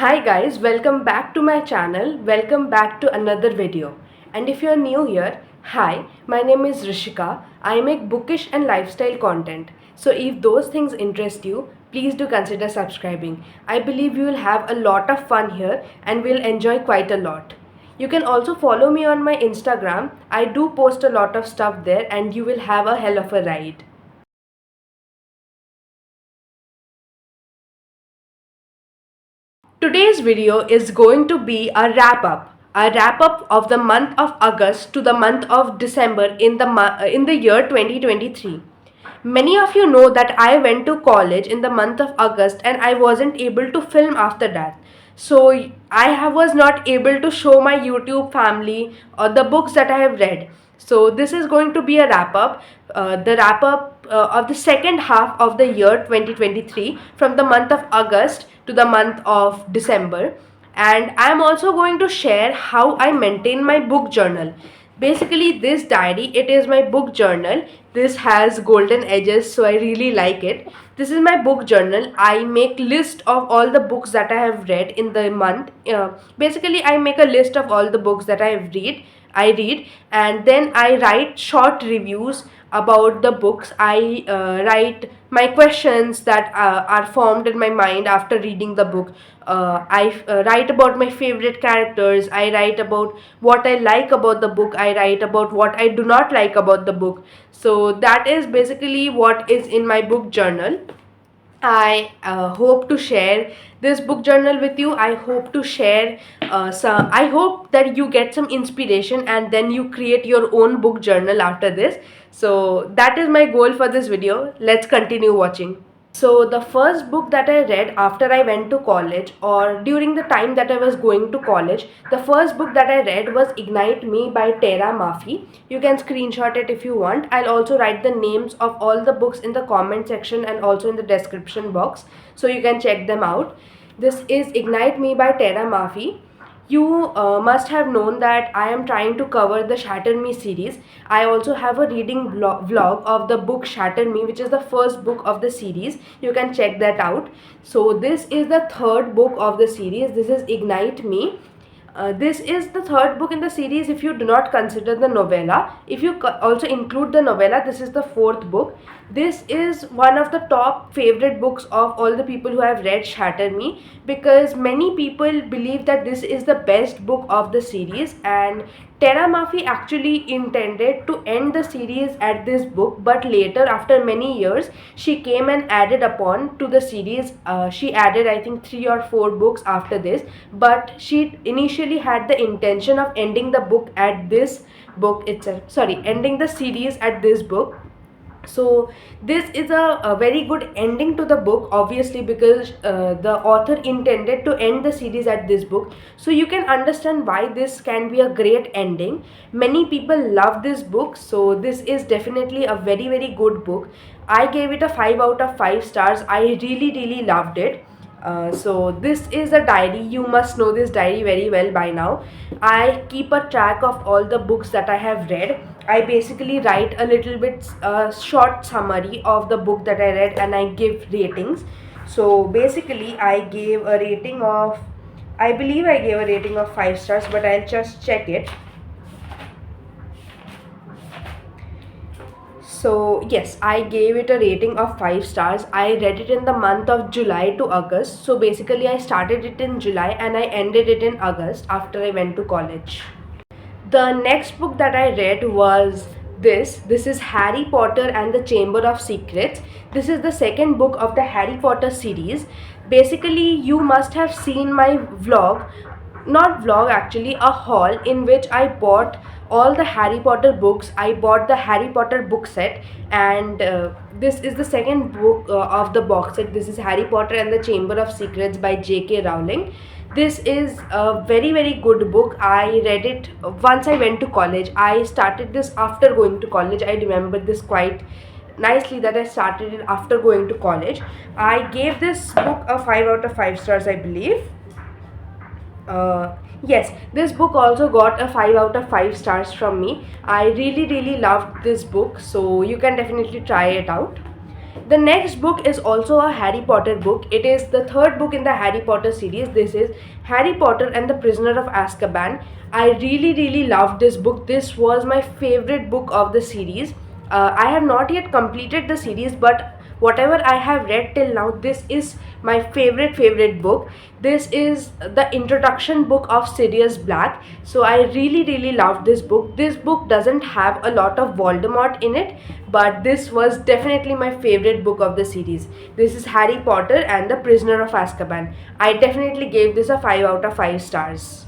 Hi guys, welcome back to my channel. Welcome back to another video. And if you're new here, hi, my name is Rishika. I make bookish and lifestyle content. So if those things interest you, please do consider subscribing. I believe you will have a lot of fun here and will enjoy quite a lot. You can also follow me on my Instagram. I do post a lot of stuff there and you will have a hell of a ride. Today's video is going to be a wrap up of the month of August to the month of December in the year 2023. Many of you know that I went to college in the month of August and I wasn't able to film after that. So was not able to show my YouTube family or the books that I have read. So this is going to be a the wrap up of the second half of the year 2023 from the month of August to the month of December. And I am also going to share how I maintain my book journal. Basically, this diary, it is my book journal. This has golden edges, so I really like it. This is my book journal. I make list of all the books that I have read in the month. Basically, I make a list of all the books that I read, and then I write short reviews about the books. I write my questions that are formed in my mind after reading the book. I write about my favorite characters. I write about what I like about the book. I write about what I do not like about the book. So that is basically what is in my book journal. I hope to share this book journal with you. I hope to share some. I hope that you get some inspiration and then you create your own book journal after this. So that is my goal for this video. Let's continue watching. So the first book that I read after I went to college or during the time that I was going to college, the first book that I read was Ignite Me by Tara Mafi. You can screenshot it if you want. I'll also write the names of all the books in the comment section and also in the description box so you can check them out. This is Ignite Me by Tara Mafi. You must have known that I am trying to cover the Shatter Me series. I also have a reading vlog of the book Shatter Me, which is the first book of the series. You can check that out. So this is the third book of the series. This is Ignite Me. This is the third book in the series if you do not consider the novella. If you also include the novella, this is the fourth book. This is one of the top favorite books of all the people who have read Shatter Me, because many people believe that this is the best book of the series, and Tara Mafi actually intended to end the series at this book, but later, after many years, she came and added upon to the series. She added, I think, 3 or 4 books after this, but she initially had the intention of ending the book at this book itself. Sorry, ending the series at this book. So this is a very good ending to the book, obviously, because the author intended to end the series at this book. So you can understand why this can be a great ending. Many people love this book, so this is definitely a very good book. I gave it a 5 out of 5 stars. I really loved it. So this is a diary. You must know this diary very well by now. I keep a track of all the books that I have read. I basically write a little bit short summary of the book that I read and I give ratings. So basically I gave a rating of, I believe I gave a rating of 5 stars, but I'll just check it. So yes, I gave it a rating of 5 stars. I read it in the month of July to August. So basically I started it in July and I ended it in August after I went to college. The next book that I read was this is Harry Potter and the Chamber of Secrets. This is the second book of the Harry Potter series. Basically, you must have seen my vlog, not vlog actually, a haul in which I bought all the Harry Potter books. I bought the Harry Potter book set, and this is the second book of the box set. This is Harry Potter and the Chamber of Secrets by J.K. Rowling. This is a very good book. I read it once I went to college. I started this after going to college. I remember this quite nicely that I started it after going to college. I gave this book a 5 out of 5 stars, I believe. Yes, this book also got a 5 out of 5 stars from me. I really loved this book, so you can definitely try it out. The next book is also a Harry Potter book. It is the third book in the Harry Potter series. This is Harry Potter and the Prisoner of Azkaban. I really loved this book. This was my favorite book of the series. I have not yet completed the series, but whatever I have read till now, this is my favorite book. This is the introduction book of Sirius Black. So I really loved this book. This book doesn't have a lot of Voldemort in it, but this was definitely my favorite book of the series. This is Harry Potter and the Prisoner of Azkaban. I definitely gave this a 5 out of 5 stars.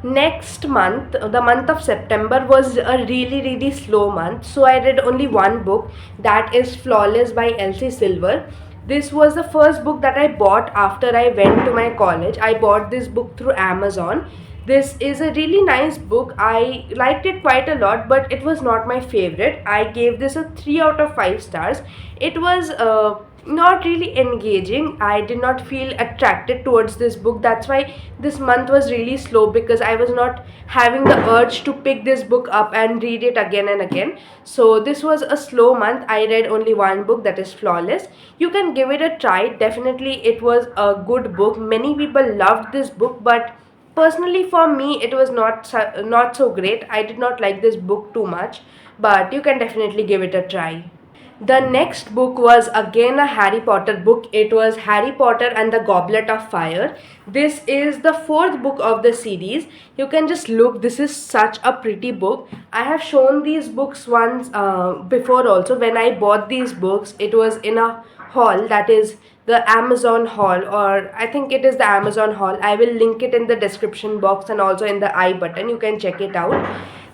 Next month, the month of September, was a really slow month, so I read only one book, that is Flawless by Elsie Silver. This was the first book that I bought after I went to my college. I bought this book through Amazon. This is a really nice book. I liked it quite a lot, but it was not my favorite. I gave this a 3 out of 5 stars. It was not really engaging. I did not feel attracted towards this book. That's why this month was really slow, because I was not having the urge to pick this book up and read it again and again. So this was a slow month. I read only one book, that is Flawless. You can give it a try. Definitely it was a good book. Many people loved this book, but personally for me it was not so great. I did not like this book too much, but you can definitely give it a try. The next book was again a Harry Potter book. It was Harry Potter and the Goblet of Fire. This is the fourth book of the series. You can just look. This is such a pretty book. I have shown these books once before also. When I bought these books, it was in a hall, that is the Amazon hall, or I think it is the Amazon hall. I will link it in the description box and also in the I button. You can check it out.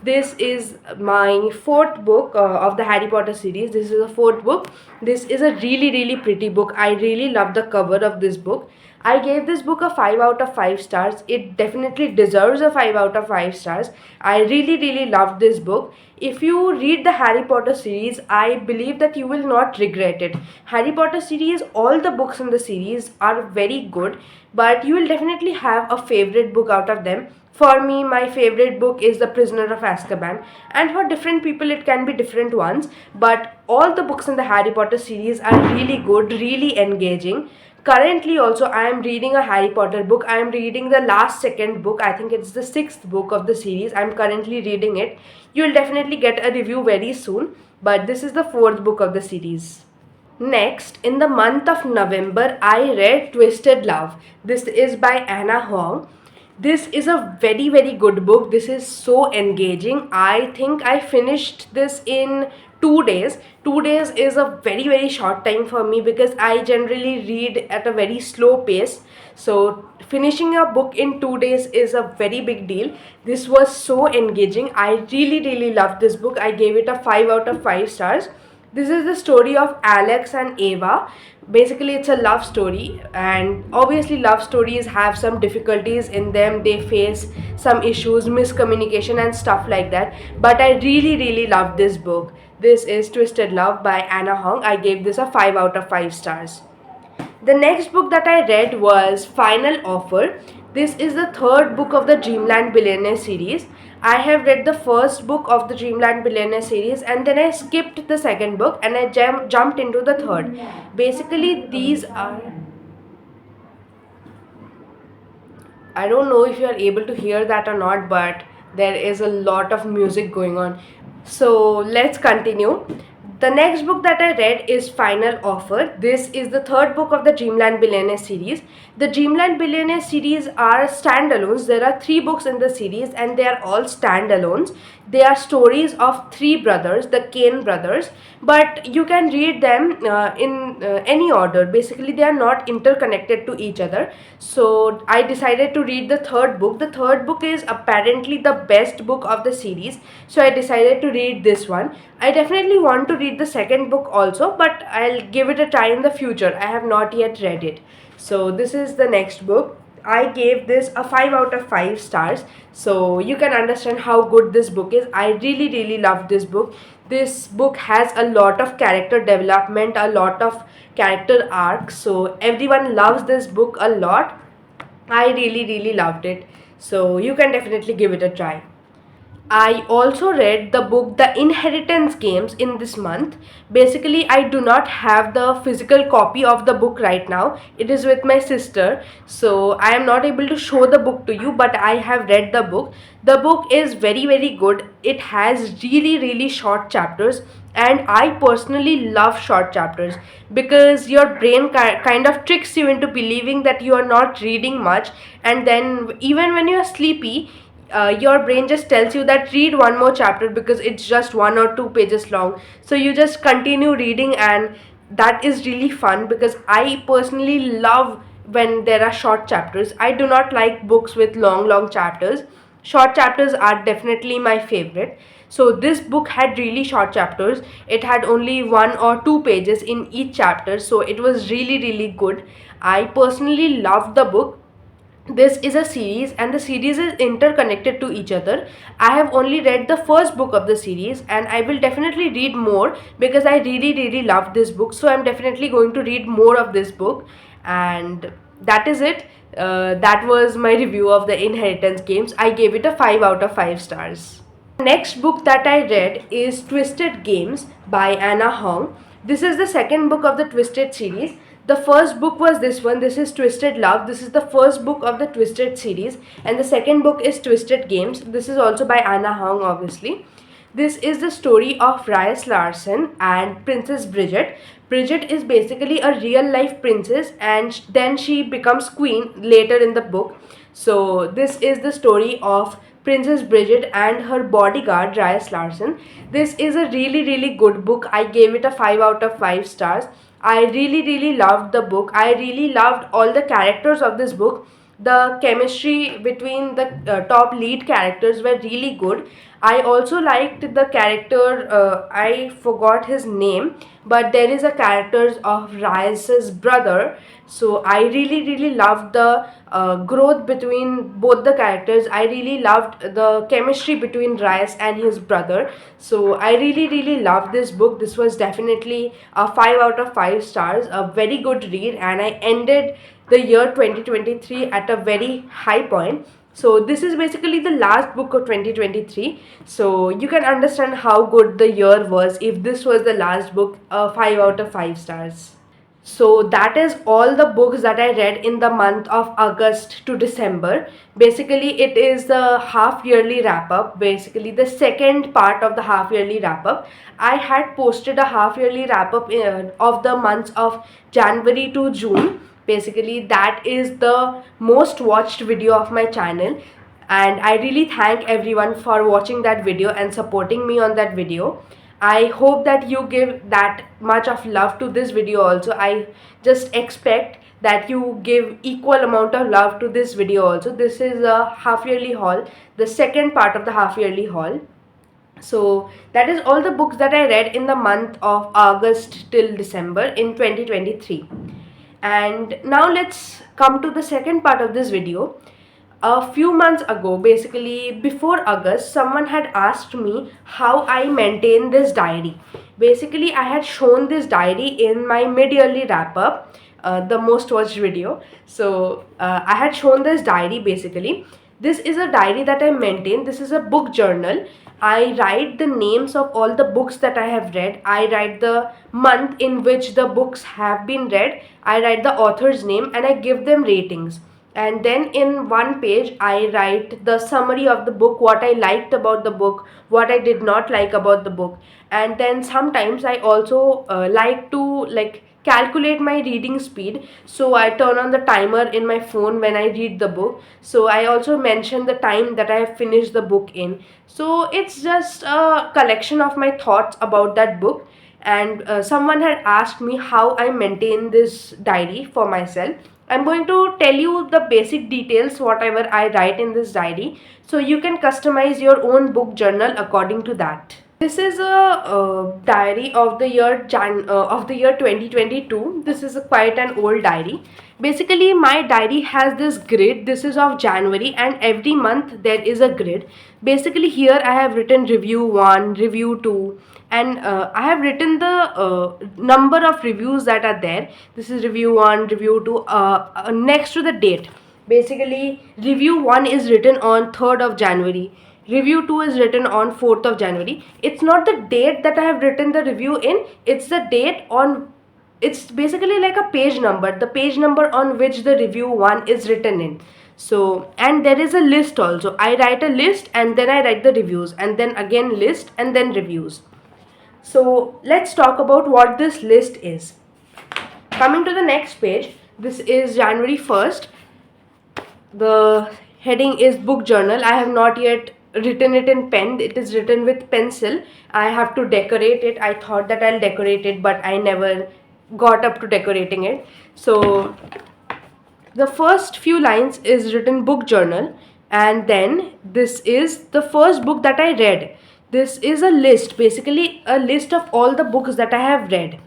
This is my fourth book of the Harry Potter series. This is the fourth book. This is a really pretty book. I really love the cover of this book. I gave this book a 5 out of 5 stars. It definitely deserves a 5 out of 5 stars. I really loved this book. If you read the Harry Potter series, I believe that you will not regret it. Harry Potter series, all the books in the series are very good, but you will definitely have a favorite book out of them. For me, my favorite book is The Prisoner of Azkaban, and for different people it can be different ones, but all the books in the Harry Potter series are really good, really engaging. Currently also I am reading a Harry Potter book. I am reading the last second book. I think it's the sixth book of the series. I am currently reading it. You will definitely get a review very soon, but this is the fourth book of the series. Next, in the month of November, I read Twisted Love. This is by Anna Huang. This is a very good book. This is so engaging. I think I finished this in 2 days. 2 days is a very short time for me, because I generally read at a very slow pace. So finishing a book in 2 days is a very big deal. This was so engaging. I really loved this book. I gave it a 5 out of 5 stars. This is the story of Alex and Ava. Basically, it's a love story, and obviously love stories have some difficulties in them. They face some issues, miscommunication and stuff like that. But I really loved this book. This is Twisted Love by Anna Hong. I gave this a 5 out of 5 stars. The next book that I read was Final Offer. This is the third book of the Dreamland Billionaire series. I have read the first book of the Dreamland Billionaire series, and then I skipped the second book and I jumped into the third. Basically, these are... I don't know if you are able to hear that or not, but there is a lot of music going on. So let's continue. The next book that I read is Final Offer. This is the third book of the Dreamland Billionaire series. The Dreamland Billionaire series are standalones. There are 3 books in the series and they are all standalones. They are stories of 3 brothers, the Kane brothers, but you can read them in any order. Basically, they are not interconnected to each other. So I decided to read the third book. The third book is apparently the best book of the series, so I decided to read this one. I definitely want to read the second book also, but I'll give it a try in the future. I have not yet read it. So this is the next book. I gave this a 5 out of 5 stars, so you can understand how good this book is. I really loved this book. This book has a lot of character development, a lot of character arcs, so everyone loves this book a lot. I really loved it, so you can definitely give it a try. I also read the book The Inheritance Games in this month. Basically, I do not have the physical copy of the book right now. It is with my sister, so I am not able to show the book to you, but I have read the book. The book is very good. It has really short chapters, and I personally love short chapters because your brain kind of tricks you into believing that you are not reading much, and then even when you are sleepy, your brain just tells you that read one more chapter because it's just 1 or 2 pages long, so you just continue reading, and that is really fun because I personally love when there are short chapters. I do not like books with long chapters. Short chapters are definitely my favorite. So this book had really short chapters. It had only 1 or 2 pages in each chapter, so it was really good. I personally loved the book. This is a series and the series is interconnected to each other. I have only read the first book of the series and I will definitely read more because I really love this book, so I'm definitely going to read more of this book. And that is it. That was my review of The Inheritance Games. I gave it a 5 out of 5 stars. Next book that I read is Twisted Games by Anna Hong. This is the second book of the Twisted series. The first book was this one. This is Twisted Love. This is the first book of the Twisted series. And the second book is Twisted Games. This is also by Anna Hong, obviously. This is the story of Rias Larson and Princess Bridget. Bridget is basically a real life princess and then she becomes queen later in the book. So this is the story of Princess Bridget and her bodyguard Rias Larson. This is a really good book. I gave it a 5 out of 5 stars. I really loved the book. I really loved all the characters of this book. The chemistry between the top lead characters were really good. I also liked the character, I forgot his name, but there is a character of Rice's brother. So I really loved the growth between both the characters. I really loved the chemistry between Rice and his brother. So I really loved this book. This was definitely a 5 out of 5 stars, a very good read, and I ended the year 2023 at a very high point. So this is basically the last book of 2023. So you can understand how good the year was if this was the last book, 5 out of 5 stars. So that is all the books that I read in the month of August to December. Basically, it is the half yearly wrap up, basically, the second part of the half yearly wrap up. I had posted a half yearly wrap up of the months of January to June. Basically, that is the most watched video of my channel. And I really thank everyone for watching that video and supporting me on that video. I hope that you give that much of love to this video also. I just expect that you give equal amount of love to this video also. This is a half yearly haul, the second part of the half yearly haul. So that is all the books that I read in the month of August till December in 2023. And now let's come to the second part of this video. A few months ago, basically before August, someone had asked me how I maintain this diary. Basically, I had shown this diary in my mid-yearly wrap-up, the most watched video. So I had shown this diary basically. This is a diary that I maintain. This is a book journal. I write the names of all the books that I have read. I write the month in which the books have been read. I write the author's name and I give them ratings. And then in one page I write the summary of the book, what I liked about the book, what I did not like about the book. And then sometimes I also like to calculate my reading speed, so I turn on the timer in my phone when I read the book. So I also mention the time that I have finished the book in. So it's just a collection of my thoughts about that book. And someone had asked me how I maintain this diary for myself. I'm going to tell you the basic details whatever I write in this diary, so you can customize your own book journal according to that. This is a diary of the year 2022. This is quite an old diary. Basically, my diary has this grid. This is of January, and every month there is a grid. Basically, here I have written review 1, review 2, and I have written the number of reviews that are there. This is review 1, review 2, next to the date. Basically, review 1 is written on 3rd of January, Review 2 is written on 4th of January. It's not the date that I have written the review in, it's the date on, it's basically like a page number, the page number on which the review 1 is written in. So, and there is a list also. I write a list and then I write the reviews, and then again list and then reviews. So let's talk about what this list is. Coming to the next page, this is January 1st. The heading is book journal. I have not yet written it in pen, it is written with pencil. I have to decorate it. I thought that I'll decorate it, but I never got up to decorating it. So the first few lines is written book journal, and then this is the first book that I read. This is a list, basically a list of all the books that I have read.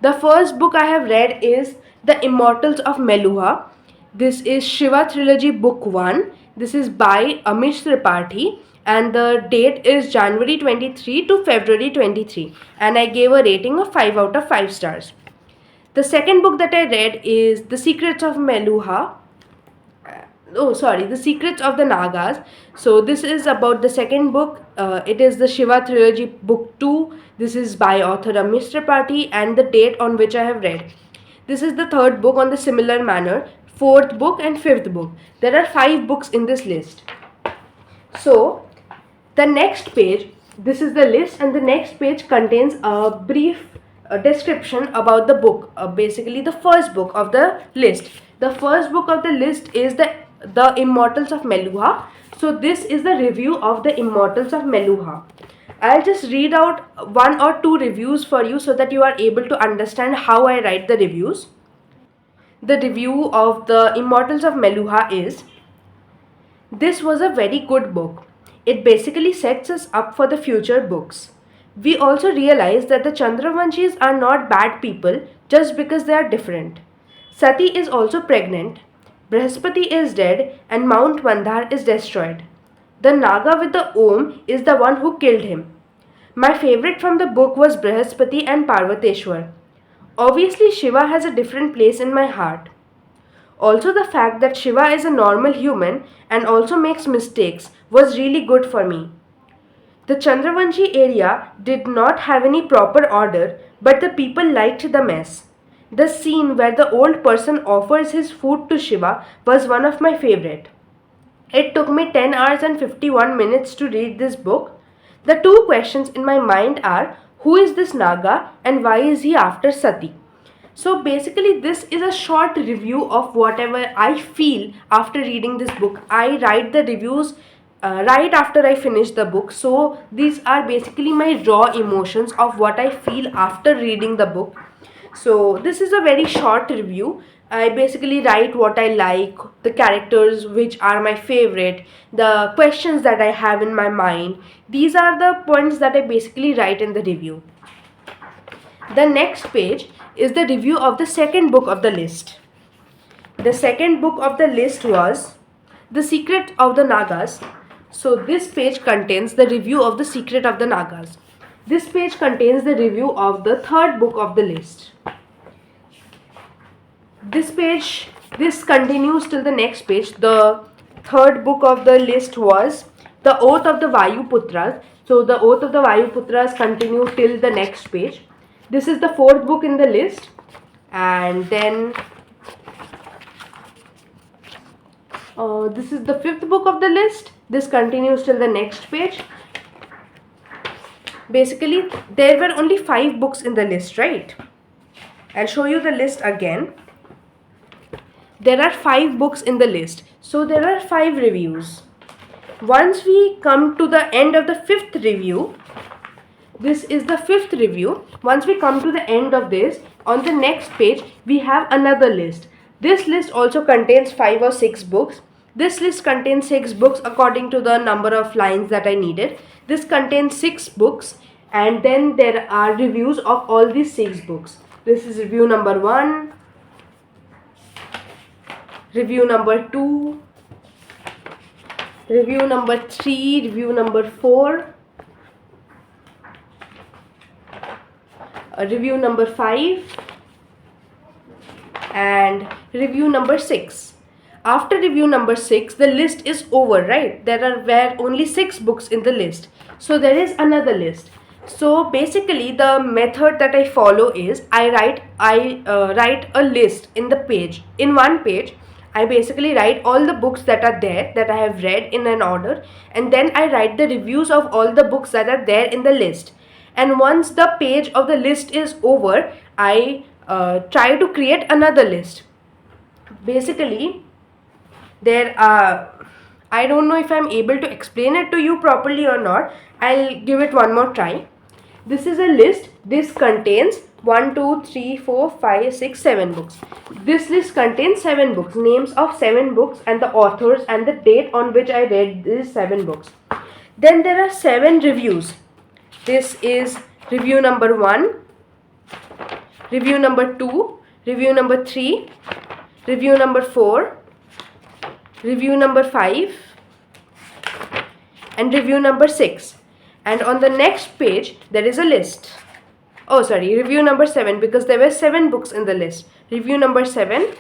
The first book I have read is The Immortals of Meluha. This is Shiva Trilogy Book 1. This is by Amish Tripathi, and the date is January 23 to February 23, and I gave a rating of 5 out of 5 stars. The second book that I read is The Secrets of Meluha. The Secrets of the Nagas. So this is about the second book. It is the Shiva Trilogy Book 2. This is by author Amish Tripathi, and the date on which I have read. This is the third book on the similar manner, fourth book and fifth book. There are 5 books in this list. So the next page, this is the list, and the next page contains a brief description about the book. Basically the first book of the list. The first book of the list is the Immortals of Meluha. So this is the review of The Immortals of Meluha. I'll just read out 1 or 2 reviews for you so that you are able to understand how I write the reviews. The review of The Immortals of Meluha is: this was a very good book. It basically sets us up for the future books. We also realize that the Chandravanshis are not bad people just because they are different. Sati is also pregnant, Brihaspati is dead, and Mount Mandar is destroyed. The Naga with the Om is the one who killed him. My favorite from the book was Brihaspati and Parvateshwar. Obviously, Shiva has a different place in my heart. Also, the fact that Shiva is a normal human and also makes mistakes was really good for me. The Chandravanshi area did not have any proper order, but the people liked the mess. The scene where the old person offers his food to Shiva was one of my favorite. It took me 10 hours and 51 minutes to read this book. The 2 questions in my mind are: who is this Naga and why is he after Sati? So basically this is a short review of whatever I feel after reading this book. I write the reviews right after I finish the book. So these are basically my raw emotions of what I feel after reading the book. So this is a very short review. I basically write what I like, the characters which are my favorite, the questions that I have in my mind. These are the points that I basically write in the review. The next page is the review of the second book of the list. The second book of the list was The Secret of the Nagas. So this page contains the review of The Secret of the Nagas. This page contains the review of the third book of the list. This continues till the next page. The third book of the list was The Oath of the Vayuputras. So the Oath of the Vayuputras continue till the next page. This is the fourth book in the list, and then this is the fifth book of the list. This continues till the next page. Basically, there were only 5 books in the list, right? I'll show you the list again. There are 5 books in the list, so there are 5 reviews. Once we come to the end of the 5th review, this is the 5th review. Once we come to the end of this, on the next page we have another list. This list also contains 5 or 6 books. This list contains 6 books according to the number of lines that I needed. This contains 6 books, and then there are reviews of all these 6 books. This is review number 1, review number 2, review number 3, review number 4, review number 5, and review number 6. After review number 6, the list is over, right? Were only 6 books in the list. So there is another list. So basically the method that I follow is I write a list in the page. In one page, I basically write all the books that are there that I have read in an order, and then I write the reviews of all the books that are there in the list. And once the page of the list is over, I try to create another list. Basically, there are, I don't know if I'm able to explain it to you properly or not. I'll give it one more try. This is a list. This contains 1, 2, 3, 4, 5, 6, 7 books. This list contains 7 books, names of 7 books and the authors and the date on which I read these 7 books. Then there are 7 reviews. This is review number 1, review number 2, review number 3, review number 4, review number 5, and review number 6. And on the next page there is a list. Oh sorry, review number 7, because there were 7 books in the list. Review number 7,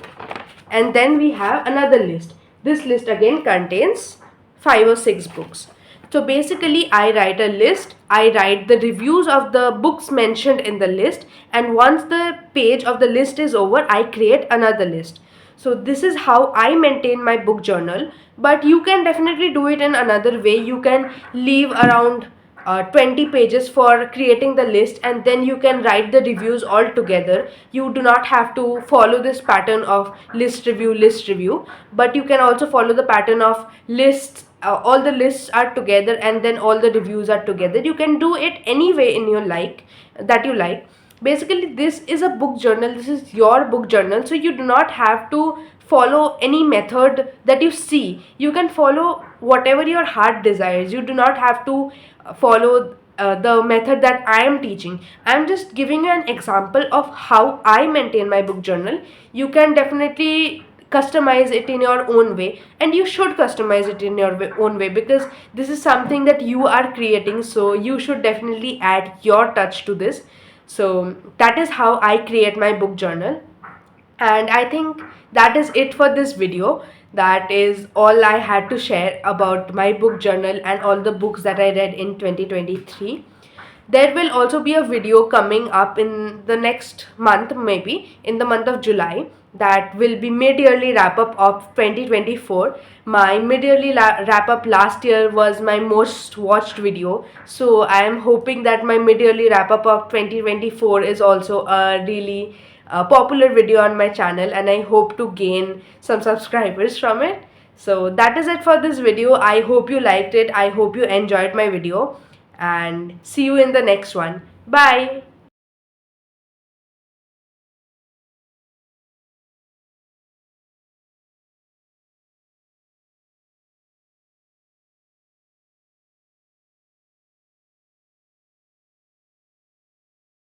and then we have another list. This list again contains 5 or 6 books. So basically I write a list, I write the reviews of the books mentioned in the list, and once the page of the list is over, I create another list. So this is how I maintain my book journal, but you can definitely do it in another way. You can leave around 20 pages for creating the list, and then you can write the reviews all together. You do not have to follow this pattern of list review, but you can also follow the pattern of lists. All the lists are together and then all the reviews are together. You can do it any way in your that you like. Basically this is a book journal, this is your book journal, so you do not have to follow any method that you see. You can follow whatever your heart desires. You do not have to follow the method that I am teaching. I am just giving you an example of how I maintain my book journal. You can definitely customize it in your own way, and you should customize it in your own way, because this is something that you are creating, so you should definitely add your touch to this. So that is how I create my book journal, and I think that is it for this video. That is all I had to share about my book journal and all the books that I read in 2023. There will also be a video coming up in the next month, maybe in the month of July, that will be mid-yearly wrap-up of 2024. My mid-yearly wrap-up last year was my most watched video, so I am hoping that my mid-yearly wrap-up of 2024 is also a really popular video on my channel, and I hope to gain some subscribers from it. So that is it for this video. I hope you liked it. I hope you enjoyed my video, and see you in the next one. Bye.